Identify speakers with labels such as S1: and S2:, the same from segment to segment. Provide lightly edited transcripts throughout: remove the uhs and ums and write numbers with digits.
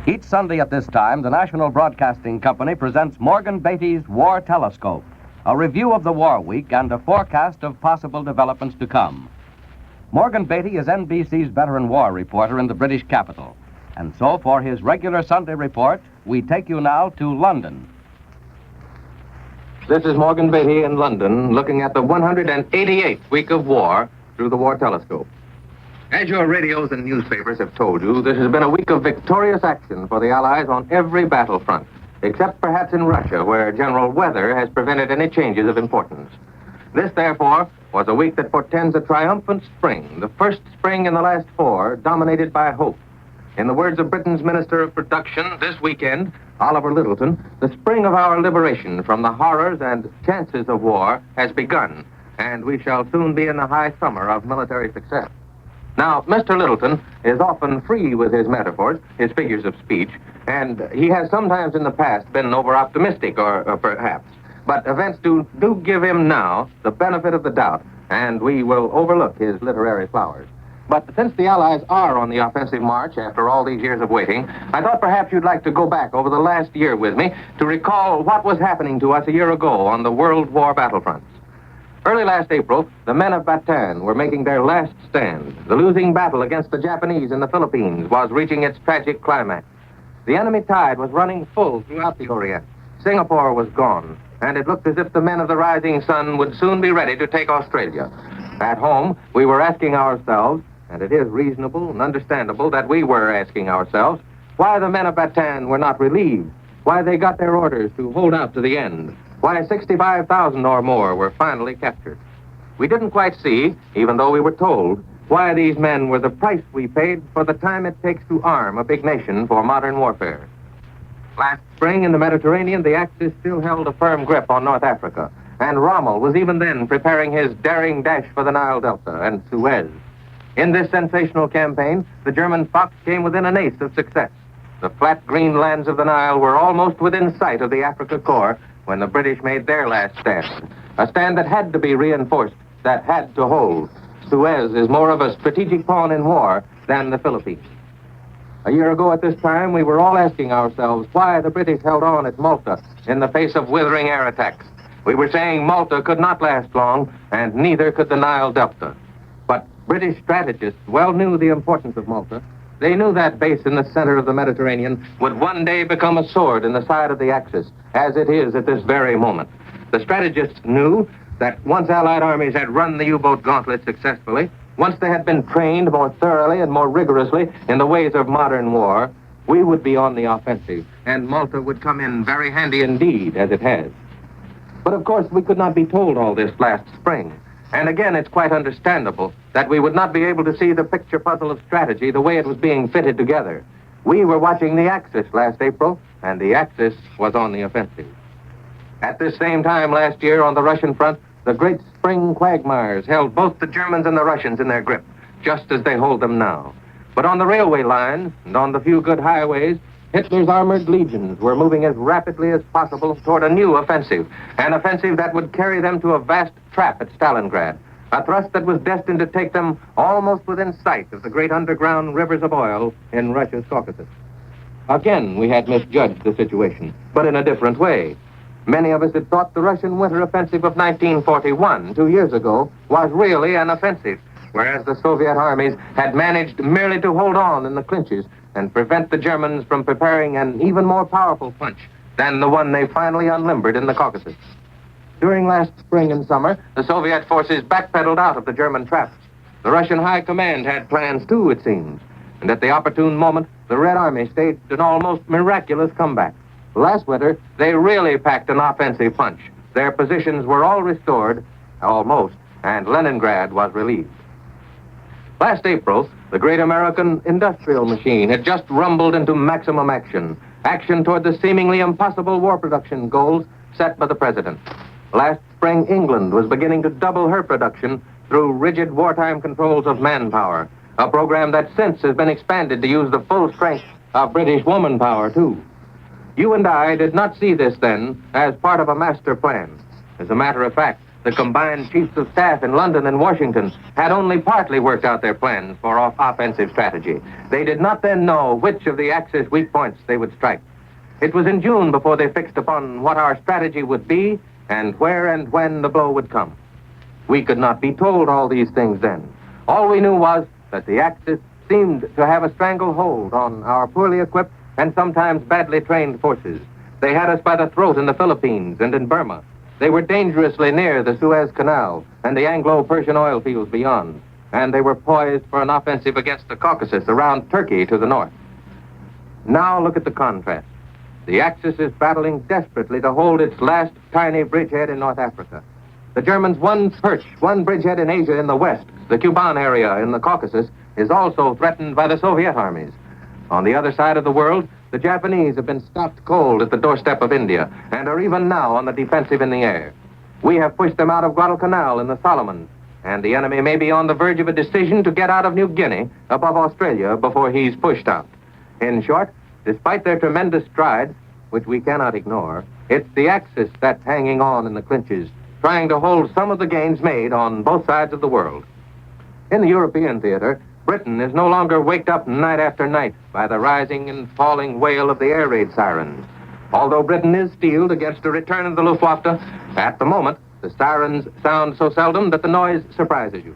S1: Each Sunday at this time, the National Broadcasting Company presents Morgan Beatty's War Telescope, a review of the war week and a forecast of possible developments to come. Morgan Beatty is NBC's veteran war reporter in the British capital. And so, for his regular Sunday report, we take you now to London.
S2: This is Morgan Beatty in London, looking at the 188th week of war through the War Telescope. As your radios and newspapers have told you, this has been a week of victorious action for the Allies on every battlefront, except perhaps in Russia, where general weather has prevented any changes of importance. This, therefore, was a week that portends a triumphant spring, the first spring in the last four, dominated by hope. In the words of Britain's Minister of Production this weekend, Oliver Littleton, the spring of our liberation from the horrors and chances of war has begun, and we shall soon be in the high summer of military success. Now, Mr. Littleton is often free with his metaphors, his figures of speech, and he has sometimes in the past been over-optimistic, or perhaps. But events do give him now the benefit of the doubt, and we will overlook his literary flowers. But since the Allies are on the offensive march after all these years of waiting, I thought perhaps you'd like to go back over the last year with me to recall what was happening to us a year ago on the World War battlefronts. Early last April, the men of Bataan were making their last stand. The losing battle against the Japanese in the Philippines was reaching its tragic climax. The enemy tide was running full throughout the Orient. Singapore was gone, and it looked as if the men of the rising sun would soon be ready to take Australia. At home, we were asking ourselves, and it is reasonable and understandable that we were asking ourselves, why the men of Bataan were not relieved, why they got their orders to hold out to the end, why 65,000 or more were finally captured. We didn't quite see, even though we were told, why these men were the price we paid for the time it takes to arm a big nation for modern warfare. Last spring in the Mediterranean, the Axis still held a firm grip on North Africa, and Rommel was even then preparing his daring dash for the Nile Delta and Suez. In this sensational campaign, the German Fox came within an ace of success. The flat green lands of the Nile were almost within sight of the Africa Corps when the British made their last stand. A stand that had to be reinforced, that had to hold. Suez is more of a strategic pawn in war than the Philippines. A year ago at this time, we were all asking ourselves why the British held on at Malta in the face of withering air attacks. We were saying Malta could not last long, and neither could the Nile Delta. But British strategists well knew the importance of Malta. They knew that base in the center of the Mediterranean would one day become a sword in the side of the Axis, as it is at this very moment. The strategists knew that once Allied armies had run the U-boat gauntlet successfully, once they had been trained more thoroughly and more rigorously in the ways of modern war, we would be on the offensive, and Malta would come in very handy indeed, as it has. But of course, we could not be told all this last spring. And again, it's quite understandable that we would not be able to see the picture puzzle of strategy the way it was being fitted together. We were watching the Axis last April, and the Axis was on the offensive. At this same time last year on the Russian front, the great spring quagmires held both the Germans and the Russians in their grip, just as they hold them now. But on the railway lines and on the few good highways, Hitler's armored legions were moving as rapidly as possible toward a new offensive, an offensive that would carry them to a vast trap at Stalingrad, a thrust that was destined to take them almost within sight of the great underground rivers of oil in Russia's Caucasus. Again, we had misjudged the situation, but in a different way. Many of us had thought the Russian winter offensive of 1941, 2 years ago, was really an offensive, whereas the Soviet armies had managed merely to hold on in the clinches and prevent the Germans from preparing an even more powerful punch than the one they finally unlimbered in the Caucasus. During last spring and summer, the Soviet forces backpedaled out of the German trap. The Russian High Command had plans too, it seems, and at the opportune moment, the Red Army staged an almost miraculous comeback. Last winter, they really packed an offensive punch. Their positions were all restored, almost, and Leningrad was relieved. Last April, the great American industrial machine had just rumbled into maximum action toward the seemingly impossible war production goals set by the president. Last spring, England was beginning to double her production through rigid wartime controls of manpower, a program that since has been expanded to use the full strength of British woman power, too. You and I did not see this then as part of a master plan. As a matter of fact, The combined chiefs of staff in London and Washington had only partly worked out their plans for offensive strategy. They did not then know which of the Axis weak points they would strike. It was in June before they fixed upon what our strategy would be and where and when the blow would come. We could not be told all these things then. All we knew was that the Axis seemed to have a stranglehold on our poorly equipped and sometimes badly trained forces. They had us by the throat in the Philippines and in Burma. They were dangerously near the Suez Canal and the Anglo-Persian oil fields beyond, and they were poised for an offensive against the Caucasus around Turkey to the north. Now look at the contrast. The Axis is battling desperately to hold its last tiny bridgehead in North Africa. The Germans' one bridgehead in Asia in the west, the Kuban area in the Caucasus, is also threatened by the Soviet armies. On the other side of the world, the Japanese have been stopped cold at the doorstep of India and are even now on the defensive in the air. We have pushed them out of Guadalcanal in the Solomons, and the enemy may be on the verge of a decision to get out of New Guinea above Australia before he's pushed out. In short, despite their tremendous strides, which we cannot ignore, it's the Axis that's hanging on in the clinches, trying to hold some of the gains made on both sides of the world. In the European theater, Britain is no longer waked up night after night by the rising and falling wail of the air raid sirens. Although Britain is steeled against a return of the Luftwaffe, at the moment, the sirens sound so seldom that the noise surprises you.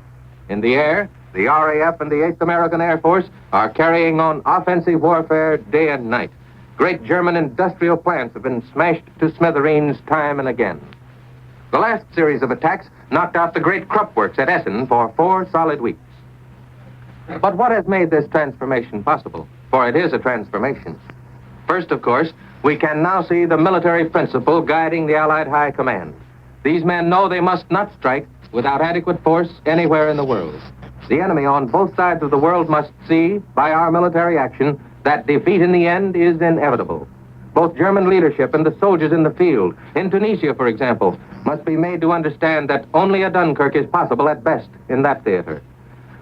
S2: In the air, the RAF and the 8th American Air Force are carrying on offensive warfare day and night. Great German industrial plants have been smashed to smithereens time and again. The last series of attacks knocked out the great Krupp works at Essen for 4 solid weeks. But what has made this transformation possible? For it is a transformation. First, of course, we can now see the military principle guiding the Allied High Command. These men know they must not strike without adequate force anywhere in the world. The enemy on both sides of the world must see, by our military action, that defeat in the end is inevitable. Both German leadership and the soldiers in the field, in Tunisia, for example, must be made to understand that only a Dunkirk is possible at best in that theater.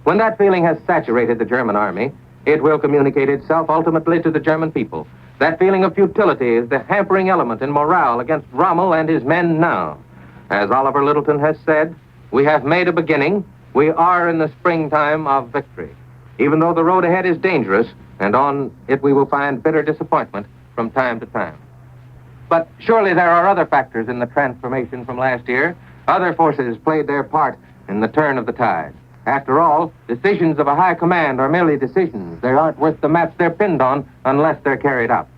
S2: When that feeling has saturated the German army, it will communicate itself ultimately to the German people. That feeling of futility is the hampering element in morale against Rommel and his men now. As Oliver Littleton has said, we have made a beginning. We are in the springtime of victory. Even though the road ahead is dangerous, and on it we will find bitter disappointment from time to time. But surely there are other factors in the transformation from last year. Other forces played their part in the turn of the tide. After all, decisions of a high command are merely decisions. They aren't worth the maps they're pinned on unless they're carried out.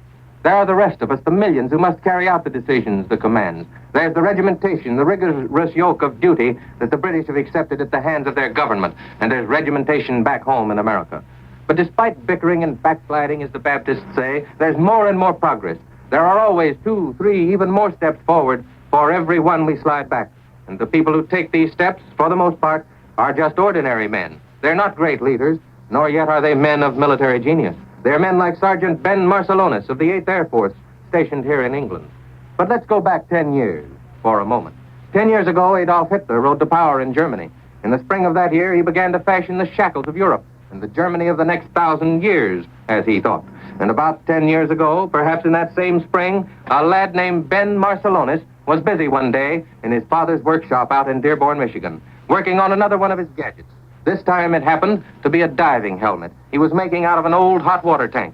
S2: There are the rest of us, the millions who must carry out the decisions, the commands. There's the regimentation, the rigorous yoke of duty that the British have accepted at the hands of their government. And there's regimentation back home in America. But despite bickering and backsliding, as the Baptists say, there's more and more progress. There are always 2, 3, even more steps forward for every one we slide back. And the people who take these steps, for the most part, are just ordinary men. They're not great leaders, nor yet are they men of military genius. They're men like Sergeant Ben Marcellonis of the 8th Air Force, stationed here in England. But let's go back 10 years for a moment. 10 years ago, Adolf Hitler rode to power in Germany. In the spring of that year, he began to fashion the shackles of Europe and the Germany of the next 1,000 years, as he thought. And about 10 years ago, perhaps in that same spring, a lad named Ben Marcellonis was busy one day in his father's workshop out in Dearborn, Michigan, working on another one of his gadgets. This time it happened to be a diving helmet he was making out of an old hot water tank.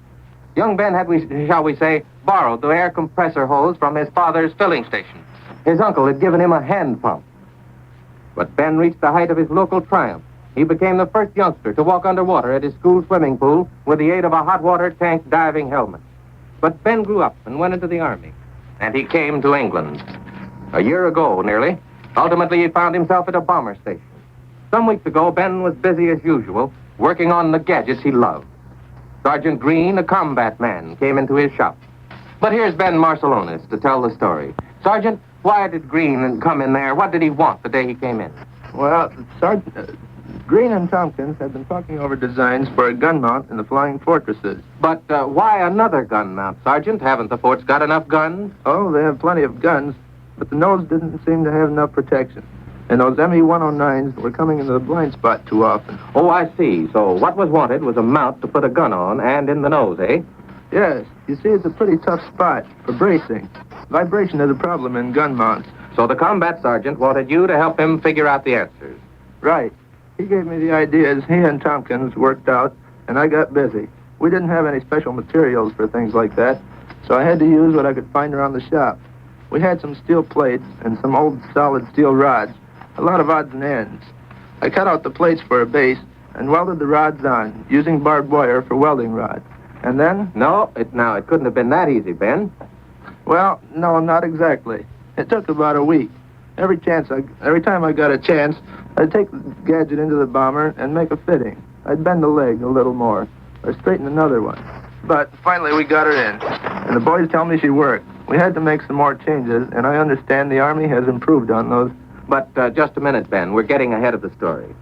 S2: Young Ben had, shall we say, borrowed the air compressor hose from his father's filling station. His uncle had given him a hand pump. But Ben reached the height of his local triumph. He became the first youngster to walk underwater at his school swimming pool with the aid of a hot water tank diving helmet. But Ben grew up and went into the Army, and he came to England. A year ago, nearly. Ultimately, he found himself at a bomber station. Some weeks ago, Ben was busy as usual, working on the gadgets he loved. Sergeant Green, a combat man, came into his shop. But here's Ben Marcellonis to tell the story. Sergeant, why did Green come in there? What did he want the day he came in?
S3: Well, Sergeant, Green and Tompkins had been talking over designs for a gun mount in the Flying Fortresses.
S2: But why another gun mount, Sergeant? Haven't the forts got enough guns?
S3: Oh, they have plenty of guns, but the nose didn't seem to have enough protection. And those ME-109s were coming into the blind spot too often.
S2: Oh, I see. So what was wanted was a mount to put a gun on and in the nose, eh?
S3: Yes. You see, it's a pretty tough spot for bracing. Vibration is a problem in gun mounts.
S2: So the combat sergeant wanted you to help him figure out the answers.
S3: Right. He gave me the ideas he and Tompkins worked out, and I got busy. We didn't have any special materials for things like that, so I had to use what I could find around the shop. We had some steel plates and some old solid steel rods, a lot of odds and ends. I cut out the plates for a base and welded the rods on, using barbed wire for welding rods. And then...
S2: It couldn't have been that easy, Ben.
S3: Well, no, not exactly. It took about a week. Every time I got a chance, I'd take the gadget into the bomber and make a fitting. I'd bend the leg a little more, or straighten another one. But finally we got her in, and the boys tell me she worked. We had to make some more changes, and I understand the Army has improved on those.
S2: But just a minute, Ben. We're getting ahead of the story.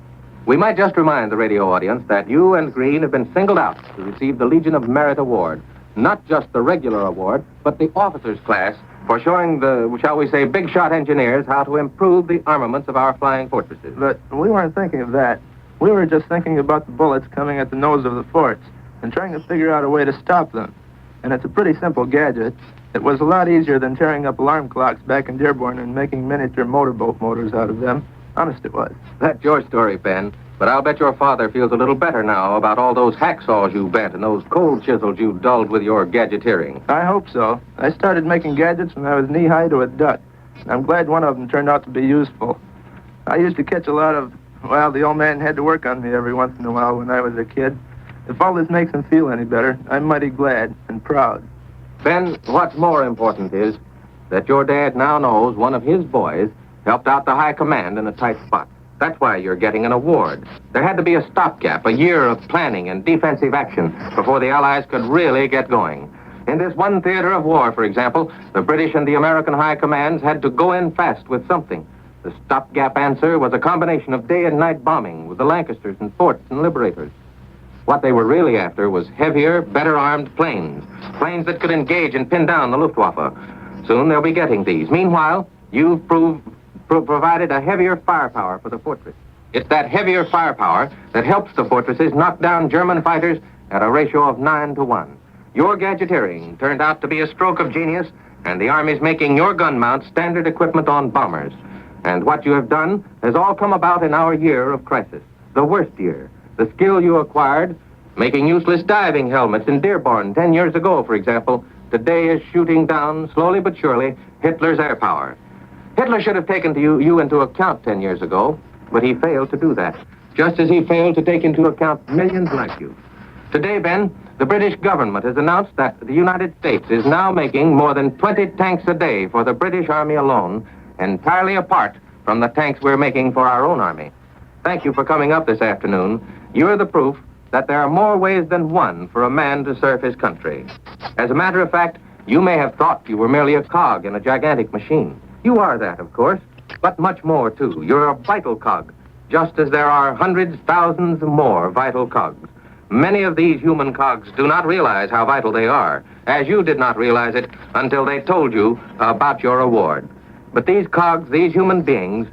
S2: We might just remind the radio audience that you and Green have been singled out to receive the Legion of Merit Award. Not just the regular award, but the officers' class for showing the, shall we say, big shot engineers how to improve the armaments of our flying fortresses.
S3: But we weren't thinking of that. We were just thinking about the bullets coming at the nose of the forts and trying to figure out a way to stop them. And it's a pretty simple gadget. It was a lot easier than tearing up alarm clocks back in Dearborn and making miniature motorboat motors out of them. Honest it was.
S2: That's your story, Ben. But I'll bet your father feels a little better now about all those hacksaws you bent and those cold chisels you dulled with your gadgeteering.
S3: I hope so. I started making gadgets when I was knee-high to a duck. I'm glad one of them turned out to be useful. I used to catch a lot of... Well, the old man had to work on me every once in a while when I was a kid. If all this makes him feel any better, I'm mighty glad and proud.
S2: Ben, what's more important is that your dad now knows one of his boys helped out the high command in a tight spot. That's why you're getting an award. There had to be a stopgap, a year of planning and defensive action before the Allies could really get going. In this one theater of war, for example, the British and the American high commands had to go in fast with something. The stopgap answer was a combination of day and night bombing with the Lancasters and Forts and Liberators. What they were really after was heavier, better armed planes. Planes that could engage and pin down the Luftwaffe. Soon they'll be getting these. Meanwhile, you've provided a heavier firepower for the fortress. It's that heavier firepower that helps the fortresses knock down German fighters at a ratio of 9-to-1. Your gadgeteering turned out to be a stroke of genius, and the Army's making your gun mount standard equipment on bombers. And what you have done has all come about in our year of crisis, the worst year. The skill you acquired, making useless diving helmets in Dearborn 10 years ago, for example, today is shooting down, slowly but surely, Hitler's air power. Hitler should have taken you into account 10 years ago, but he failed to do that, just as he failed to take into account millions like you. Today, Ben, the British government has announced that the United States is now making more than 20 tanks a day for the British Army alone, entirely apart from the tanks we're making for our own Army. Thank you for coming up this afternoon. You're the proof that there are more ways than one for a man to serve his country. As a matter of fact, you may have thought you were merely a cog in a gigantic machine. You are that, of course, but much more, too. You're a vital cog, just as there are hundreds, thousands more vital cogs. Many of these human cogs do not realize how vital they are, as you did not realize it until they told you about your award. But these cogs, these human beings,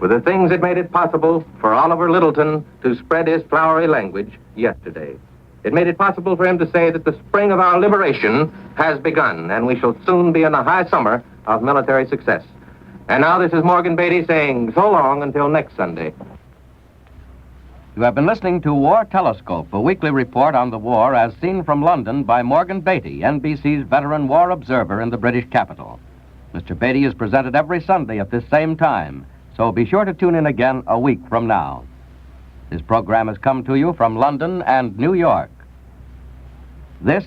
S2: were the things that made it possible for Oliver Littleton to spread his flowery language yesterday. It made it possible for him to say that the spring of our liberation has begun, and we shall soon be in the high summer of military success. And now this is Morgan Beatty saying so long until next Sunday.
S1: You have been listening to War Telescope, a weekly report on the war as seen from London by Morgan Beatty, NBC's veteran war observer in the British capital. Mr. Beatty is presented every Sunday at this same time, so be sure to tune in again a week from now. This program has come to you from London and New York. This